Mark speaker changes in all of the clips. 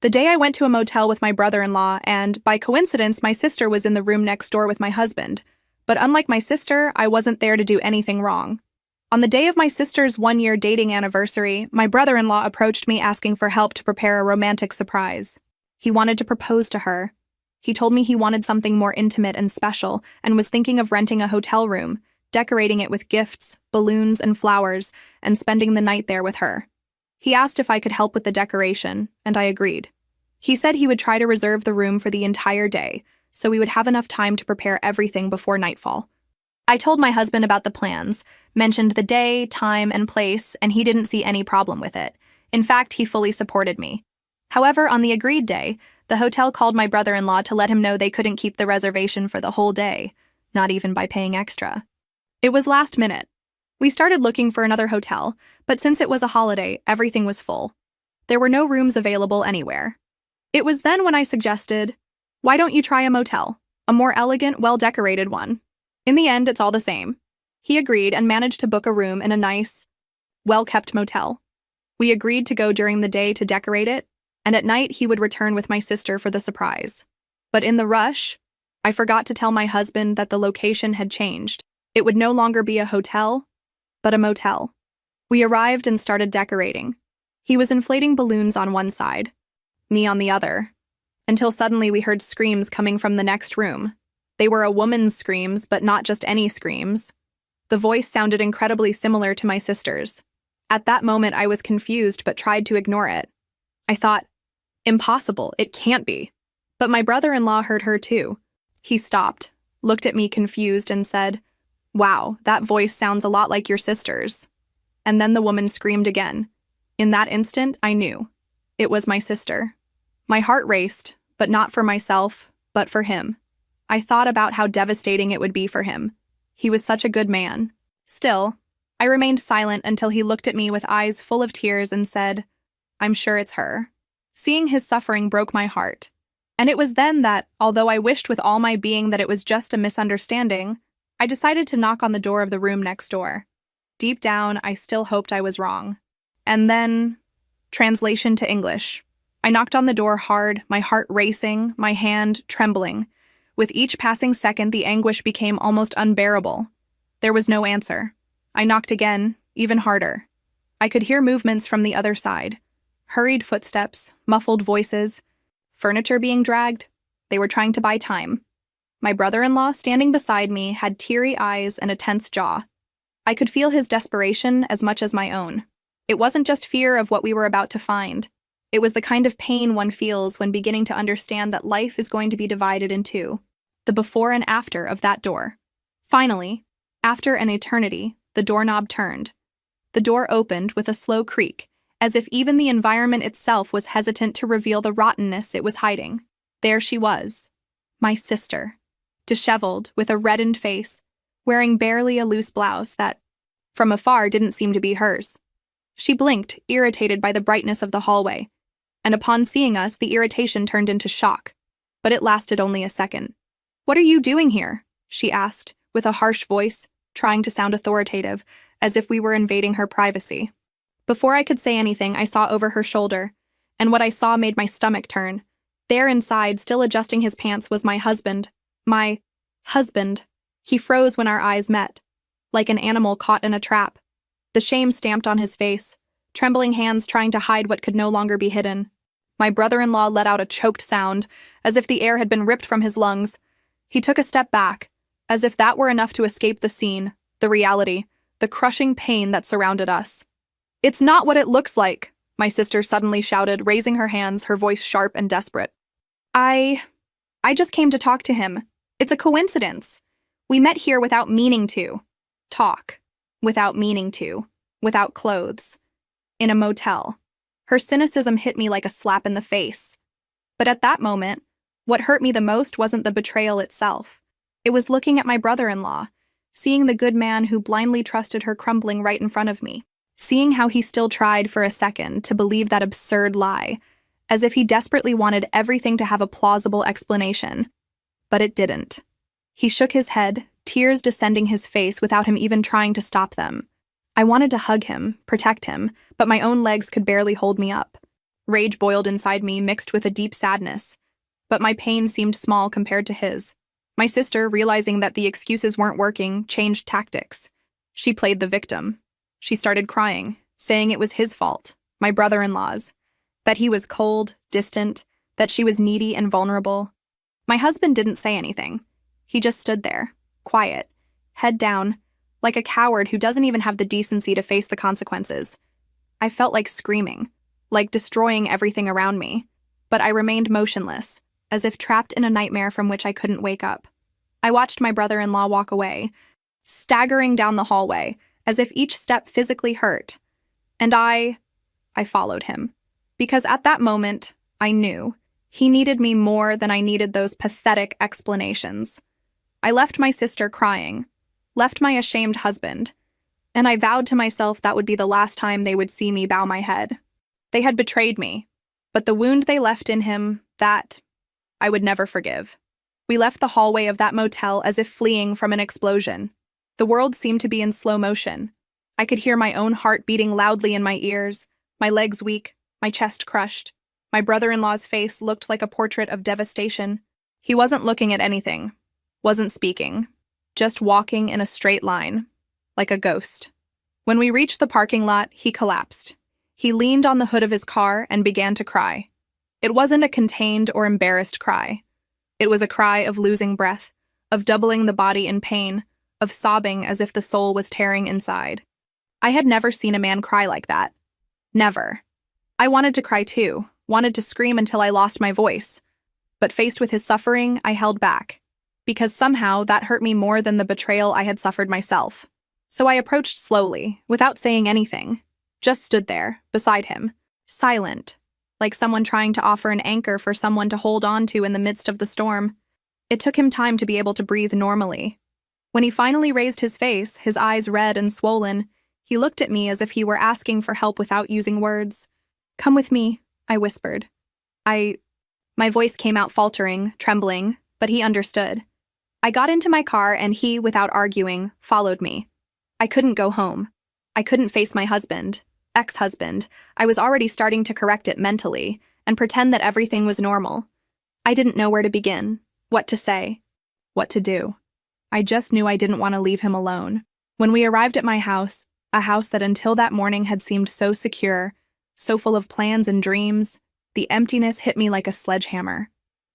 Speaker 1: The day I went to a motel with my brother-in-law, and by coincidence, my sister was in the room next door with my husband. But unlike my sister, I wasn't there to do anything wrong. On the day of my sister's one-year dating anniversary, my brother-in-law approached me asking for help to prepare a romantic surprise. He wanted to propose to her. He told me he wanted something more intimate and special and was thinking of renting a hotel room, decorating it with gifts, balloons, and flowers, and spending the night there with her. He asked if I could help with the decoration, and I agreed. He said he would try to reserve the room for the entire day, so we would have enough time to prepare everything before nightfall. I told my husband about the plans, mentioned the day, time, and place, and he didn't see any problem with it. In fact, he fully supported me. However, on the agreed day, the hotel called my brother-in-law to let him know they couldn't keep the reservation for the whole day, not even by paying extra. It was last minute. We started looking for another hotel, but since it was a holiday, everything was full. There were no rooms available anywhere. It was then when I suggested, why don't you try a motel? A more elegant, well-decorated one. In the end, it's all the same. He agreed and managed to book a room in a nice, well-kept motel. We agreed to go during the day to decorate it, and at night he would return with my sister for the surprise. But in the rush, I forgot to tell my husband that the location had changed. It would no longer be a hotel, but a motel. We arrived and started decorating. He was inflating balloons on one side, me on the other, until suddenly we heard screams coming from the next room. They were a woman's screams, but not just any screams. The voice sounded incredibly similar to my sister's. At that moment, I was confused but tried to ignore it. I thought, impossible, it can't be. But my brother-in-law heard her too. He stopped, looked at me confused, and said, "Wow, that voice sounds a lot like your sister's." And then the woman screamed again. In that instant, I knew. It was my sister. My heart raced, but not for myself, but for him. I thought about how devastating it would be for him. He was such a good man. Still, I remained silent until he looked at me with eyes full of tears and said, "I'm sure it's her." Seeing his suffering broke my heart. And it was then that, although I wished with all my being that it was just a misunderstanding, I decided to knock on the door of the room next door. Deep down, I still hoped I was wrong. And then, translation to English. I knocked on the door hard, my heart racing, my hand trembling. With each passing second, the anguish became almost unbearable. There was no answer. I knocked again, even harder. I could hear movements from the other side. Hurried footsteps, muffled voices, furniture being dragged. They were trying to buy time. My brother-in-law, standing beside me, had teary eyes and a tense jaw. I could feel his desperation as much as my own. It wasn't just fear of what we were about to find. It was the kind of pain one feels when beginning to understand that life is going to be divided in two. The before and after of that door. Finally, after an eternity, the doorknob turned. The door opened with a slow creak, as if even the environment itself was hesitant to reveal the rottenness it was hiding. There she was, my sister, disheveled, with a reddened face, wearing barely a loose blouse that, from afar, didn't seem to be hers. She blinked, irritated by the brightness of the hallway, and upon seeing us, the irritation turned into shock. But it lasted only a second. "What are you doing here?" she asked, with a harsh voice, trying to sound authoritative, as if we were invading her privacy. Before I could say anything, I saw over her shoulder, and what I saw made my stomach turn. There inside, still adjusting his pants, was my husband. My husband. He froze when our eyes met, like an animal caught in a trap. The shame stamped on his face, trembling hands trying to hide what could no longer be hidden. My brother-in-law let out a choked sound, as if the air had been ripped from his lungs. He took a step back, as if that were enough to escape the scene, the reality, the crushing pain that surrounded us. "It's not what it looks like," my sister suddenly shouted, raising her hands, her voice sharp and desperate. I just came to talk to him. It's a coincidence. We met here without meaning to. Talk. Without meaning to. Without clothes. In a motel. Her cynicism hit me like a slap in the face. But at that moment, what hurt me the most wasn't the betrayal itself. It was looking at my brother-in-law, seeing the good man who blindly trusted her crumbling right in front of me, seeing how he still tried for a second to believe that absurd lie, as if he desperately wanted everything to have a plausible explanation. But it didn't. He shook his head, tears descending his face without him even trying to stop them. I wanted to hug him, protect him, but my own legs could barely hold me up. Rage boiled inside me, mixed with a deep sadness. But my pain seemed small compared to his. My sister, realizing that the excuses weren't working, changed tactics. She played the victim. She started crying, saying it was his fault, my brother-in-law's, that he was cold, distant, that she was needy and vulnerable. My husband didn't say anything. He just stood there, quiet, head down, like a coward who doesn't even have the decency to face the consequences. I felt like screaming, like destroying everything around me, but I remained motionless, as if trapped in a nightmare from which I couldn't wake up. I watched my brother-in-law walk away, staggering down the hallway, as if each step physically hurt. And I followed him, because at that moment, I knew he needed me more than I needed those pathetic explanations. I left my sister crying, left my ashamed husband, and I vowed to myself that would be the last time they would see me bow my head. They had betrayed me, but the wound they left in him, that I would never forgive. We left the hallway of that motel as if fleeing from an explosion. The world seemed to be in slow motion. I could hear my own heart beating loudly in my ears, my legs weak, my chest crushed. My brother-in-law's face looked like a portrait of devastation. He wasn't looking at anything, wasn't speaking, just walking in a straight line, like a ghost. When we reached the parking lot, he collapsed. He leaned on the hood of his car and began to cry. It wasn't a contained or embarrassed cry. It was a cry of losing breath, of doubling the body in pain, of sobbing as if the soul was tearing inside. I had never seen a man cry like that. Never. I wanted to cry too, wanted to scream until I lost my voice. But faced with his suffering, I held back, because somehow that hurt me more than the betrayal I had suffered myself. So I approached slowly, without saying anything, just stood there, beside him, silent, like someone trying to offer an anchor for someone to hold on to in the midst of the storm. It took him time to be able to breathe normally. When he finally raised his face, his eyes red and swollen, he looked at me as if he were asking for help without using words. "Come with me," I whispered. My voice came out faltering, trembling, but he understood. I got into my car and he, without arguing, followed me. I couldn't go home. I couldn't face my husband, ex-husband. I was already starting to correct it mentally and pretend that everything was normal. I didn't know where to begin, what to say, what to do. I just knew I didn't want to leave him alone. When we arrived at my house, a house that until that morning had seemed so secure, so full of plans and dreams, the emptiness hit me like a sledgehammer.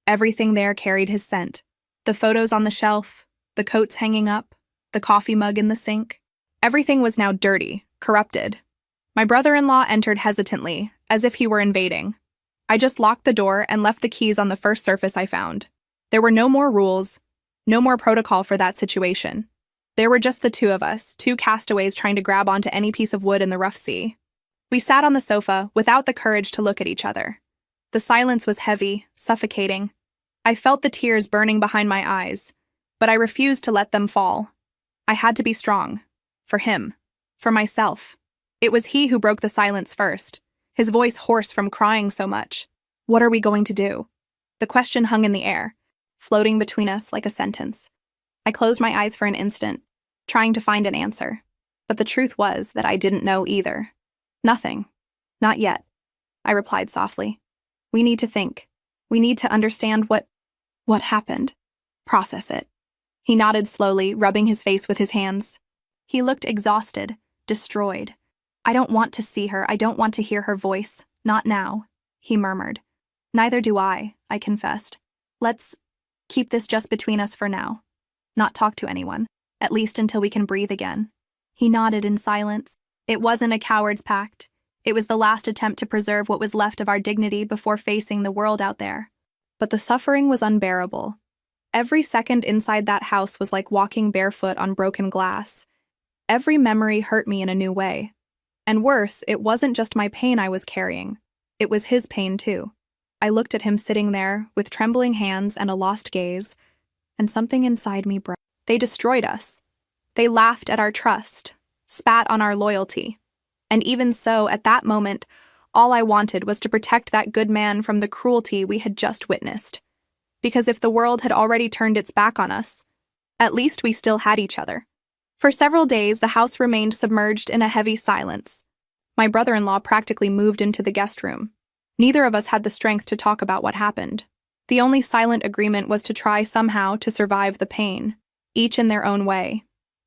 Speaker 1: Everything there carried his scent. The photos on the shelf, the coats hanging up, the coffee mug in the sink. Everything was now dirty, corrupted. My brother-in-law entered hesitantly, as if he were invading. I just locked the door and left the keys on the first surface I found. There were no more rules, no more protocol for that situation. There were just the two of us, two castaways trying to grab onto any piece of wood in the rough sea. We sat on the sofa without the courage to look at each other. The silence was heavy, suffocating. I felt the tears burning behind my eyes, but I refused to let them fall. I had to be strong. For him. For myself. It was he who broke the silence first, his voice hoarse from crying so much. What are we going to do? The question hung in the air, floating between us like a sentence. I closed my eyes for an instant, trying to find an answer. But the truth was that I didn't know either. Nothing. Not yet. I replied softly. We need to think. We need to understand what happened. Process it. He nodded slowly, rubbing his face with his hands. He looked exhausted, destroyed. I don't want to see her. I don't want to hear her voice. Not now, he murmured. Neither do I confessed. Let's keep this just between us for now. Not talk to anyone, at least until we can breathe again. He nodded in silence. It wasn't a coward's pact. It was the last attempt to preserve what was left of our dignity before facing the world out there. But the suffering was unbearable. Every second inside that house was like walking barefoot on broken glass. Every memory hurt me in a new way. And worse, it wasn't just my pain I was carrying. It was his pain too. I looked at him sitting there with trembling hands and a lost gaze, and something inside me broke. They destroyed us. They laughed at our trust, spat on our loyalty. And even so, at that moment, all I wanted was to protect that good man from the cruelty we had just witnessed. Because if the world had already turned its back on us, at least we still had each other. For several days, the house remained submerged in a heavy silence. My brother-in-law practically moved into the guest room. Neither of us had the strength to talk about what happened. The only silent agreement was to try somehow to survive the pain, each in their own way.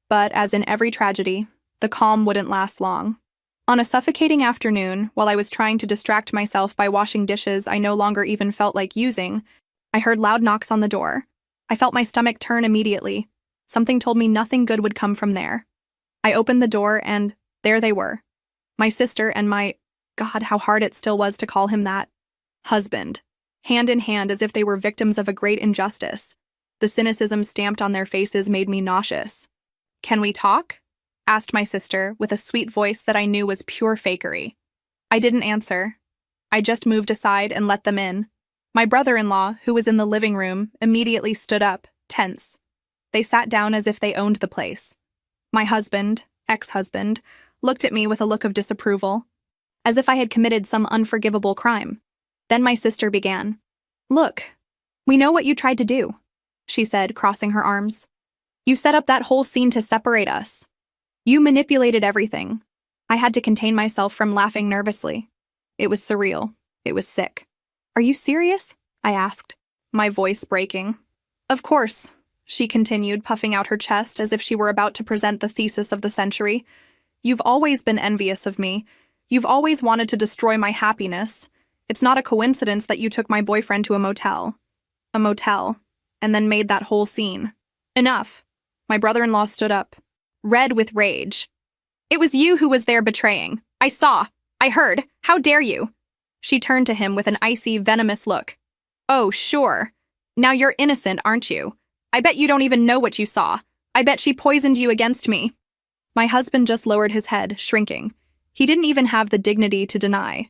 Speaker 1: But, as in every tragedy, the calm wouldn't last long. On a suffocating afternoon, while I was trying to distract myself by washing dishes I no longer even felt like using, I heard loud knocks on the door. I felt my stomach turn immediately. Something told me nothing good would come from there. I opened the door and there they were. My sister and my, God, how hard it still was to call him that, husband, hand in hand as if they were victims of a great injustice. The cynicism stamped on their faces made me nauseous. "Can we talk?" asked my sister with a sweet voice that I knew was pure fakery. I didn't answer. I just moved aside and let them in. My brother-in-law, who was in the living room, immediately stood up, tense. They sat down as if they owned the place. My husband, ex-husband, looked at me with a look of disapproval, as if I had committed some unforgivable crime. Then my sister began. "Look, we know what you tried to do," she said, crossing her arms. "You set up that whole scene to separate us. You manipulated everything." I had to contain myself from laughing nervously. It was surreal. It was sick. "Are you serious?" I asked, my voice breaking. "Of course," she continued, puffing out her chest as if she were about to present the thesis of the century. "You've always been envious of me. You've always wanted to destroy my happiness. It's not a coincidence that you took my boyfriend to a motel, and then made that whole scene." "Enough." My brother-in-law stood up, red with rage. "It was you who was there betraying. I saw. I heard. How dare you?" She turned to him with an icy, venomous look. "Oh, sure. Now you're innocent, aren't you? I bet you don't even know what you saw. I bet she poisoned you against me." My husband just lowered his head, shrinking. He didn't even have the dignity to deny.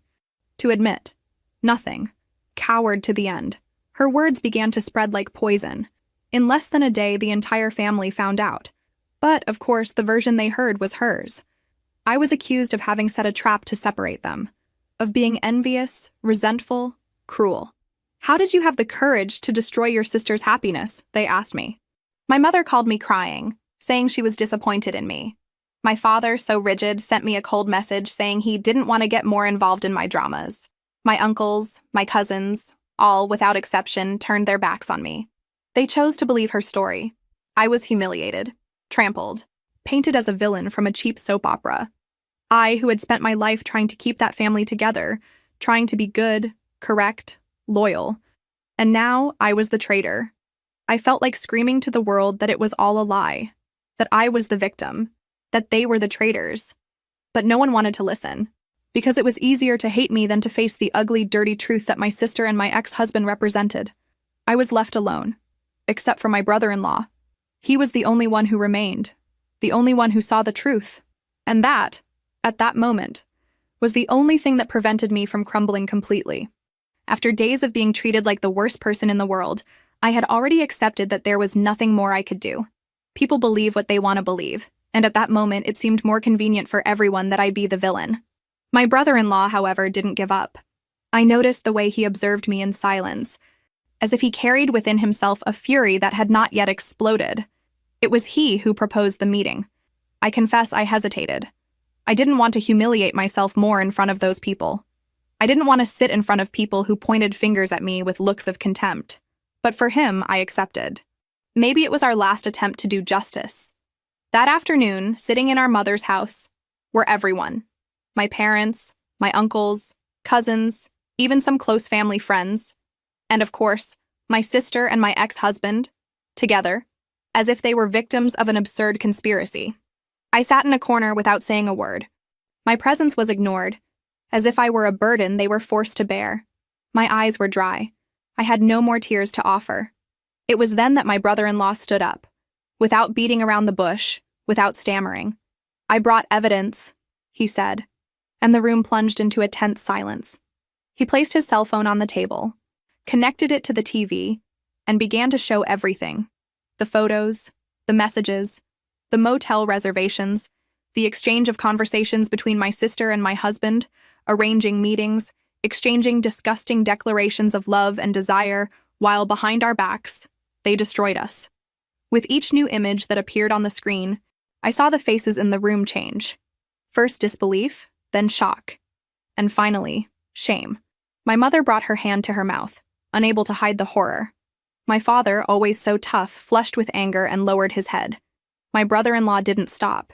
Speaker 1: To admit. Nothing. Coward to the end. Her words began to spread like poison. In less than a day, the entire family found out. But, of course, the version they heard was hers. I was accused of having set a trap to separate them, of being envious, resentful, cruel. "How did you have the courage to destroy your sister's happiness?" they asked me. My mother called me crying, saying she was disappointed in me. My father, so rigid, sent me a cold message saying he didn't want to get more involved in my dramas. My uncles, my cousins, all, without exception, turned their backs on me. They chose to believe her story. I was humiliated, trampled, painted as a villain from a cheap soap opera. I, who had spent my life trying to keep that family together, trying to be good, correct, loyal. And now I was the traitor. I felt like screaming to the world that it was all a lie, that I was the victim, that they were the traitors. But no one wanted to listen, because it was easier to hate me than to face the ugly, dirty truth that my sister and my ex-husband represented. I was left alone, except for my brother-in-law. He was the only one who remained, the only one who saw the truth. And that, at that moment, was the only thing that prevented me from crumbling completely. After days of being treated like the worst person in the world, I had already accepted that there was nothing more I could do. People believe what they want to believe, and at that moment it seemed more convenient for everyone that I be the villain. My brother-in-law, however, didn't give up. I noticed the way he observed me in silence, as if he carried within himself a fury that had not yet exploded. It was he who proposed the meeting. I confess I hesitated. I didn't want to humiliate myself more in front of those people. I didn't want to sit in front of people who pointed fingers at me with looks of contempt. But for him, I accepted. Maybe it was our last attempt to do justice. That afternoon, sitting in our mother's house, were everyone. My parents, my uncles, cousins, even some close family friends. And of course, my sister and my ex-husband, together, as if they were victims of an absurd conspiracy. I sat in a corner without saying a word. My presence was ignored, as if I were a burden they were forced to bear. My eyes were dry. I had no more tears to offer. It was then that my brother-in-law stood up, without beating around the bush, without stammering. "I brought evidence," he said, and the room plunged into a tense silence. He placed his cell phone on the table, connected it to the TV, and began to show everything. The photos, the messages, the motel reservations, the exchange of conversations between my sister and my husband, arranging meetings, exchanging disgusting declarations of love and desire, while behind our backs, they destroyed us. With each new image that appeared on the screen, I saw the faces in the room change. First disbelief, then shock, and finally, shame. My mother brought her hand to her mouth, unable to hide the horror. My father, always so tough, flushed with anger and lowered his head. My brother-in-law didn't stop.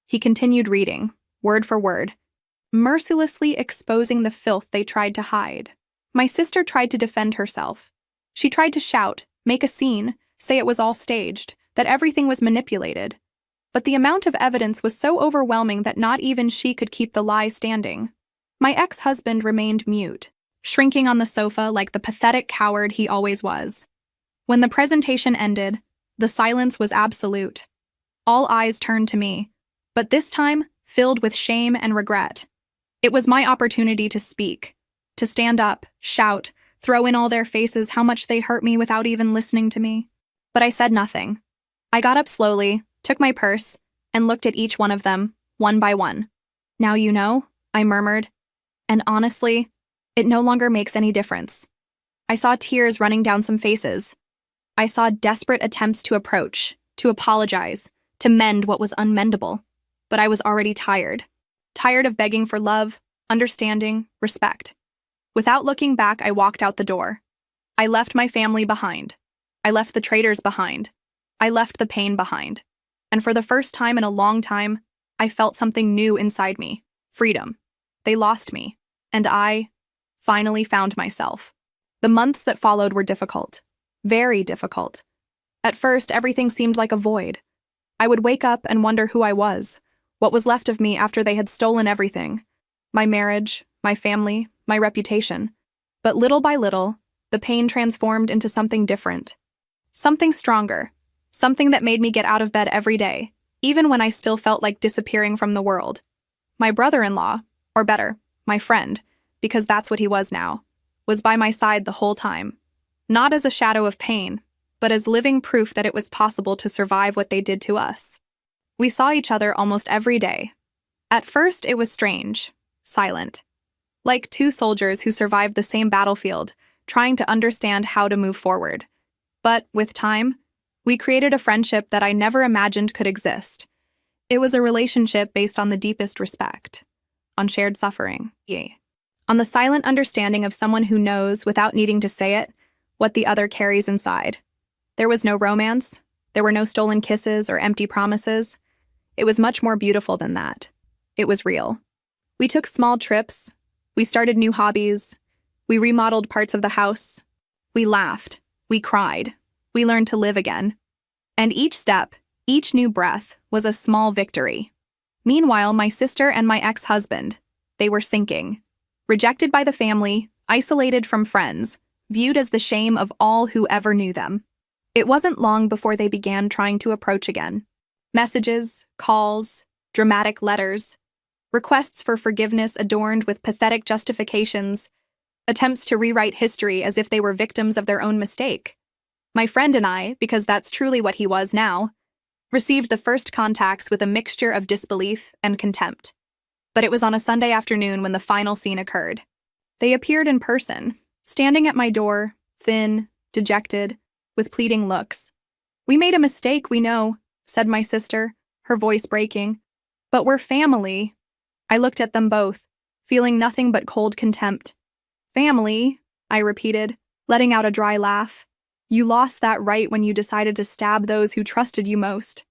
Speaker 1: He continued reading, word for word, mercilessly exposing the filth they tried to hide. My sister tried to defend herself. She tried to shout, make a scene, say it was all staged, that everything was manipulated. But the amount of evidence was so overwhelming that not even she could keep the lie standing. My ex-husband remained mute, shrinking on the sofa like the pathetic coward he always was. When the presentation ended, the silence was absolute. All eyes turned to me, but this time filled with shame and regret. It was my opportunity to speak, to stand up, shout, throw in all their faces how much they hurt me without even listening to me. But I said nothing. I got up slowly, took my purse, and looked at each one of them, one by one. "Now you know," I murmured. And honestly, it no longer makes any difference. I saw tears running down some faces. I saw desperate attempts to approach, to apologize, to mend what was unmendable. But I was already tired. Tired of begging for love, understanding, respect. Without looking back, I walked out the door. I left my family behind. I left the traitors behind. I left the pain behind. And for the first time in a long time, I felt something new inside me. Freedom. They lost me. And I finally found myself. The months that followed were difficult. Very difficult. At first, everything seemed like a void. I would wake up and wonder who I was, what was left of me after they had stolen everything. My marriage, my family, my reputation. But little by little, the pain transformed into something different. Something stronger. Something that made me get out of bed every day, even when I still felt like disappearing from the world. My brother-in-law, or better, my friend, because that's what he was now, was by my side the whole time. Not as a shadow of pain, but as living proof that it was possible to survive what they did to us. We saw each other almost every day. At first, it was strange, silent. Like two soldiers who survived the same battlefield, trying to understand how to move forward. But, with time, we created a friendship that I never imagined could exist. It was a relationship based on the deepest respect, on shared suffering, on the silent understanding of someone who knows, without needing to say it, what the other carries inside. There was no romance, there were no stolen kisses or empty promises. It was much more beautiful than that. It was real. We took small trips, we started new hobbies, we remodeled parts of the house, we laughed, we cried, we learned to live again. And each step, each new breath, was a small victory. Meanwhile, my sister and my ex-husband, they were sinking. Rejected by the family, isolated from friends, viewed as the shame of all who ever knew them. It wasn't long before they began trying to approach again. Messages, calls, dramatic letters, requests for forgiveness adorned with pathetic justifications, attempts to rewrite history as if they were victims of their own mistake. My friend and I, because that's truly what he was now, received the first contacts with a mixture of disbelief and contempt. But it was on a Sunday afternoon when the final scene occurred. They appeared in person, standing at my door, thin, dejected, with pleading looks. "We made a mistake, we know," said my sister, her voice breaking. "But we're family." I looked at them both, feeling nothing but cold contempt. "Family," I repeated, letting out a dry laugh. "You lost that right when you decided to stab those who trusted you most.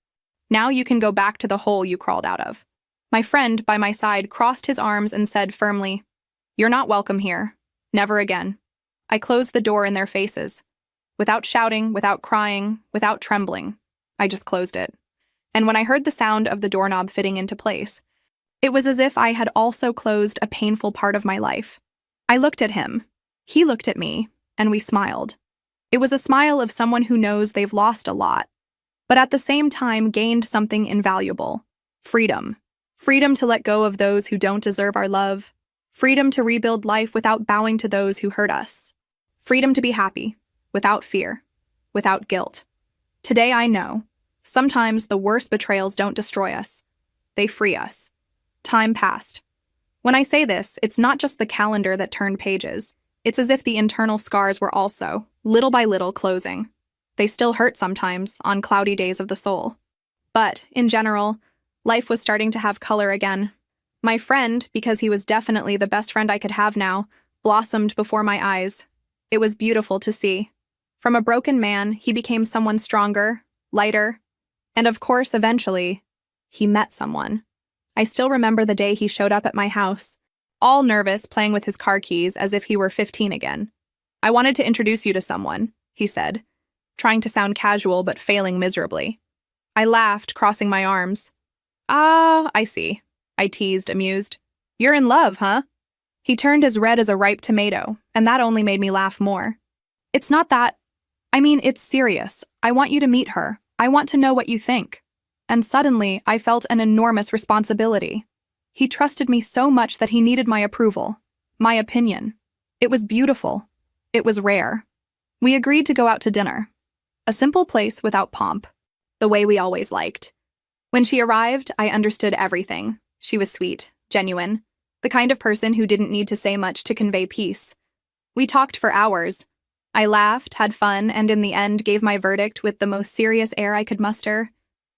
Speaker 1: Now you can go back to the hole you crawled out of." My friend, by my side, crossed his arms and said firmly, "You're not welcome here. Never again." I closed the door in their faces. Without shouting, without crying, without trembling, I just closed it. And when I heard the sound of the doorknob fitting into place, it was as if I had also closed a painful part of my life. I looked at him. He looked at me, and we smiled. It was a smile of someone who knows they've lost a lot, but at the same time gained something invaluable. Freedom. Freedom to let go of those who don't deserve our love. Freedom to rebuild life without bowing to those who hurt us. Freedom to be happy, without fear, without guilt. Today I know, sometimes the worst betrayals don't destroy us. They free us. Time passed. When I say this, it's not just the calendar that turned pages. It's as if the internal scars were also, little by little, closing. They still hurt sometimes, on cloudy days of the soul. But, in general, life was starting to have color again. My friend, because he was definitely the best friend I could have now, blossomed before my eyes. It was beautiful to see. From a broken man, he became someone stronger, lighter, and of course, eventually, he met someone. I still remember the day he showed up at my house, all nervous, playing with his car keys as if he were 15 again. "I wanted to introduce you to someone," he said, trying to sound casual but failing miserably. I laughed, crossing my arms. "Ah, I see," I teased, amused. "You're in love, huh?" He turned as red as a ripe tomato, and that only made me laugh more. "It's not that. I mean, it's serious. I want you to meet her. I want to know what you think." And suddenly, I felt an enormous responsibility. He trusted me so much that he needed my approval, my opinion. It was beautiful. It was rare. We agreed to go out to dinner. A simple place without pomp, the way we always liked. When she arrived, I understood everything. She was sweet, genuine, the kind of person who didn't need to say much to convey peace. We talked for hours. I laughed, had fun, and in the end gave my verdict with the most serious air I could muster.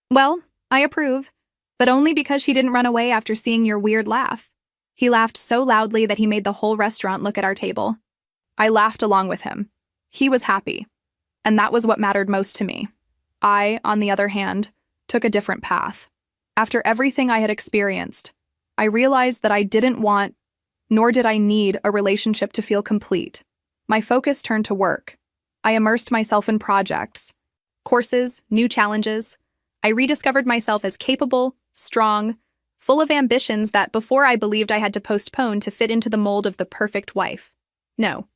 Speaker 1: "Well, I approve, but only because she didn't run away after seeing your weird laugh." He laughed so loudly that he made the whole restaurant look at our table. I laughed along with him. He was happy, and that was what mattered most to me. I, on the other hand, took a different path. After everything I had experienced, I realized that I didn't want, nor did I need, a relationship to feel complete. My focus turned to work. I immersed myself in projects, courses, new challenges. I rediscovered myself as capable, strong, full of ambitions that before I believed I had to postpone to fit into the mold of the perfect wife. No.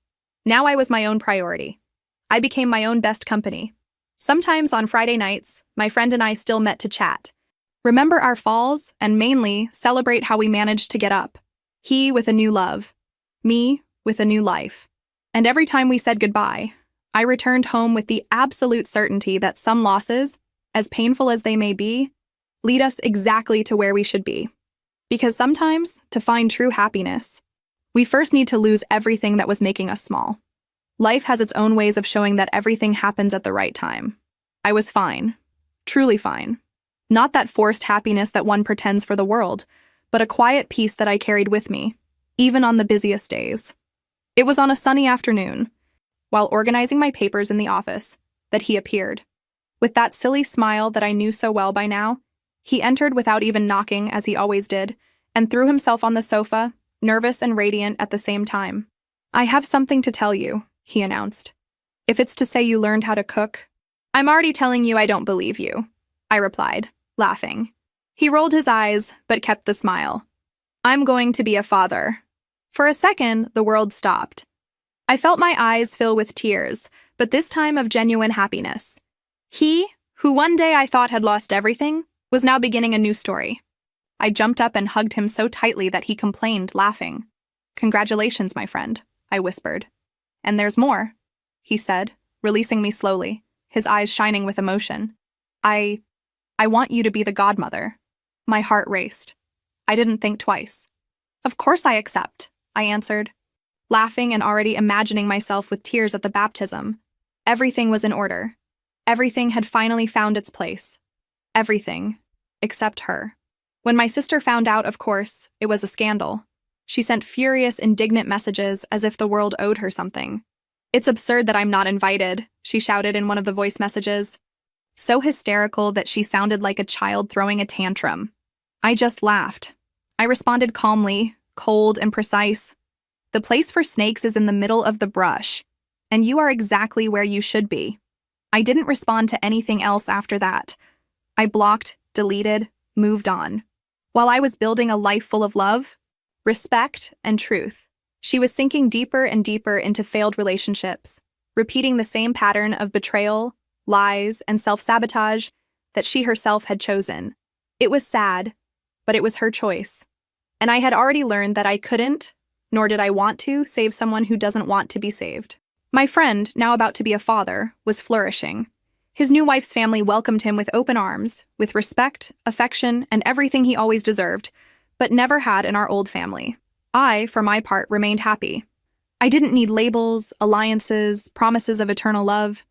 Speaker 1: Now I was my own priority. I became my own best company. Sometimes on Friday nights, my friend and I still met to chat, remember our falls, and mainly celebrate how we managed to get up. He with a new love, me with a new life. And every time we said goodbye, I returned home with the absolute certainty that some losses, as painful as they may be, lead us exactly to where we should be. Because sometimes, to find true happiness, we first need to lose everything that was making us small. Life has its own ways of showing that everything happens at the right time. I was fine. Truly fine. Not that forced happiness that one pretends for the world, but a quiet peace that I carried with me, even on the busiest days. It was on a sunny afternoon, while organizing my papers in the office, that he appeared. With that silly smile that I knew so well by now, he entered without even knocking, as he always did, and threw himself on the sofa, nervous and radiant at the same time. "I have something to tell you," he announced. "If it's to say you learned how to cook." "I'm already telling you I don't believe you," I replied, laughing. He rolled his eyes, but kept the smile. "I'm going to be a father." For a second, the world stopped. I felt my eyes fill with tears, but this time of genuine happiness. He, who one day I thought had lost everything, was now beginning a new story. I jumped up and hugged him so tightly that he complained, laughing. "Congratulations, my friend," I whispered. "And there's more," he said, releasing me slowly, his eyes shining with emotion. I want you to be the godmother." My heart raced. I didn't think twice. "Of course I accept," I answered, laughing and already imagining myself with tears at the baptism. Everything was in order. Everything had finally found its place. Everything, except her. When my sister found out, of course, it was a scandal. She sent furious, indignant messages as if the world owed her something. "It's absurd that I'm not invited," she shouted in one of the voice messages. So hysterical that she sounded like a child throwing a tantrum. I just laughed. I responded calmly, cold and precise. "The place for snakes is in the middle of the brush, and you are exactly where you should be." I didn't respond to anything else after that. I blocked, deleted, moved on. While I was building a life full of love, respect, and truth, she was sinking deeper and deeper into failed relationships, repeating the same pattern of betrayal, lies, and self-sabotage that she herself had chosen. It was sad, but it was her choice. And I had already learned that I couldn't, nor did I want to, save someone who doesn't want to be saved. My friend, now about to be a father, was flourishing. His new wife's family welcomed him with open arms, with respect, affection, and everything he always deserved, but never had in our old family. I, for my part, remained happy. I didn't need labels, alliances, promises of eternal love.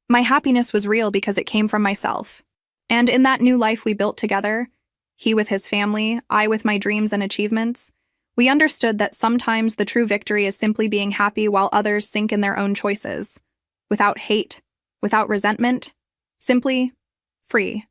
Speaker 1: My happiness was real because it came from myself. And in that new life we built together, he with his family, I with my dreams and achievements, We understood that sometimes the true victory is simply being happy while others sink in their own choices, without hate, without resentment, simply free.